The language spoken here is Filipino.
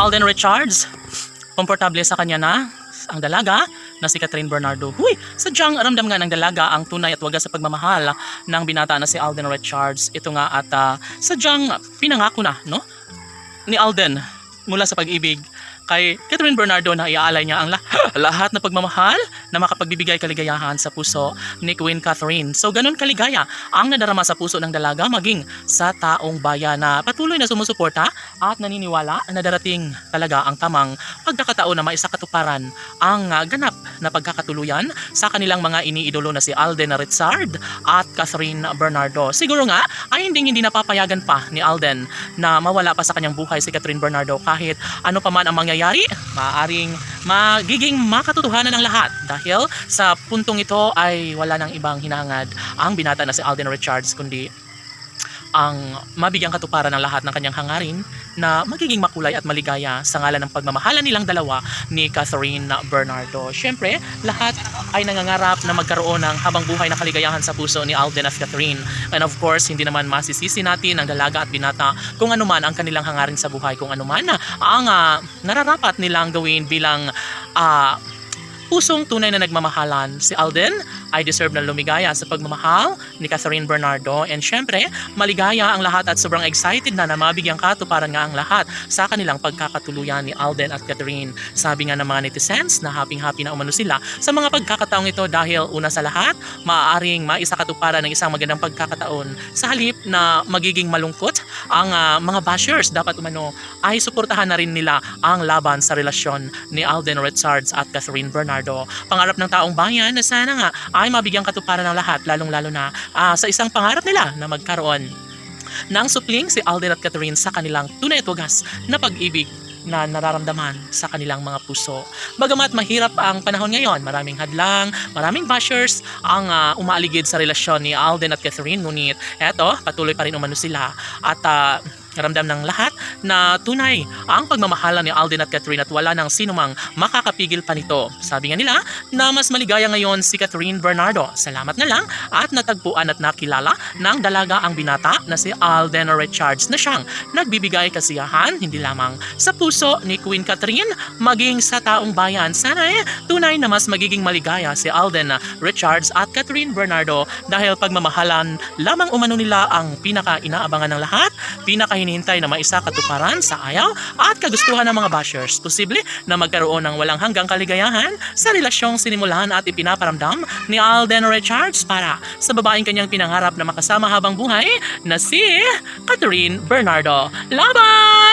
Alden Richards, komportable sa kanya na ang dalaga na si Catherine Bernardo. Huy, sadyang ramdam nga ng dalaga ang tunay at wagas sa pagmamahal ng binata na si Alden Richards. Ito nga at sadyang pinangako na, no? Ni Alden mula sa pag-ibig kay Catherine Bernardo na iaalay niya ang lahat na pagmamahal na makapagbibigay kaligayahan sa puso ni Queen Catherine. So ganun kaligaya ang nadarama sa puso ng dalaga maging sa taong bayan na patuloy na sumusuporta at naniniwala na darating talaga ang tamang pagkakataon na maisakatuparan ang ganap na pagkakatuluyan sa kanilang mga iniidolo na si Alden Richard at Catherine Bernardo. Siguro nga ay hindi napapayagan pa ni Alden na mawala pa sa kanyang buhay si Catherine Bernardo kahit ano pa man ang mangyayari, maaaring magiging makatotohanan ng lahat dahil sa puntong ito ay wala nang ibang hinangad ang binata na si Alden Richards kundi ang mabigyang katuparan ng lahat ng kanyang hangarin na magiging makulay at maligaya sa ngalan ng pagmamahalan nilang dalawa ni Catherine Bernardo. Siyempre, lahat ay nangangarap na magkaroon ng habang buhay na kaligayahan sa puso ni Alden at Catherine. And of course, hindi naman masisisi natin ang dalaga at binata kung anuman ang kanilang hangarin sa buhay, kung anuman ang nararapat nilang gawin bilang pusong tunay na nagmamahalan. Si Alden ay deserve na lumigaya sa pagmamahal ni Catherine Bernardo, and syempre maligaya ang lahat at sobrang excited na mabigyang katuparan nga ang lahat sa kanilang pagkakatuluyan ni Alden at Catherine. Sabi nga ng mga netizens na happy na umano sila sa mga pagkakataong ito dahil una sa lahat maaaring maisakatuparan ng isang magandang pagkakataon sa halip na magiging malungkot ang mga bashers. Dapat umano ay suportahan na rin nila ang laban sa relasyon ni Alden Richards at Catherine Bernardo. Pangarap ng taong bayan na sana nga ay mabigyang katuparan ng lahat, lalong-lalo na sa isang pangarap nila na magkaroon ng supling si Alden at Catherine sa kanilang tunay at wagas na pag-ibig na nararamdaman sa kanilang mga puso. Bagamat mahirap ang panahon ngayon, maraming hadlang, maraming bashers ang umaaligid sa relasyon ni Alden at Catherine, ngunit eto, patuloy pa rin umano sila at ramdam ng lahat na tunay ang pagmamahala ni Alden at Catherine at wala nang sinumang makakapigil pa nito. Sabi nga nila na mas maligaya ngayon si Catherine Bernardo. Salamat na lang at natagpuan at nakilala ng dalaga ang binata na si Alden Richards na siyang nagbibigay kasiyahan hindi lamang sa puso ni Queen Catherine maging sa taong bayan. Sana tunay na mas magiging maligaya si Alden Richards at Catherine Bernardo dahil pagmamahalan lamang umano nila ang pinaka-inaabangan ng lahat, hinihintay na maisakatuparan sa ayaw at kagustuhan ng mga bashers. Posible na magkaroon ng walang hanggang kaligayahan sa relasyong sinimulan at ipinaparamdam ni Alden Richards para sa babaeng kanyang pinangarap na makasama habang buhay na si Catherine Bernardo. Laban!